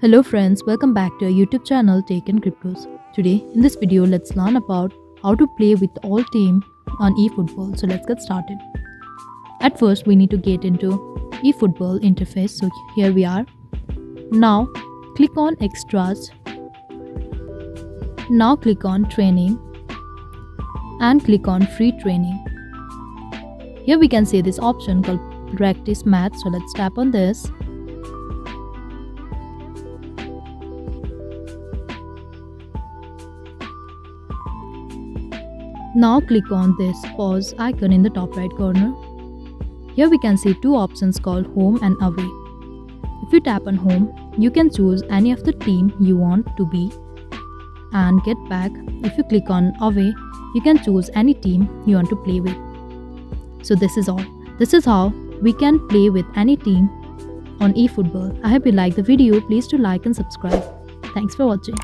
Hello friends, welcome back to our YouTube channel Taken Cryptos. Today in this video let's learn about how to play with all team on eFootball. So let's get started. At first we need to get into eFootball interface. So here we are. Now click on extras. Now click on training and click on free training. Here we can see this option called practice math. So let's tap on this. Now click on this pause icon in the top right corner. Here we can see two options called home and away. If you tap on home, you can choose any of the team you want to be and get back. If you click on away, you can choose any team you want to play with. So this is all. This is how we can play with any team on eFootball. I hope you like the video. Please do like and subscribe. Thanks for watching.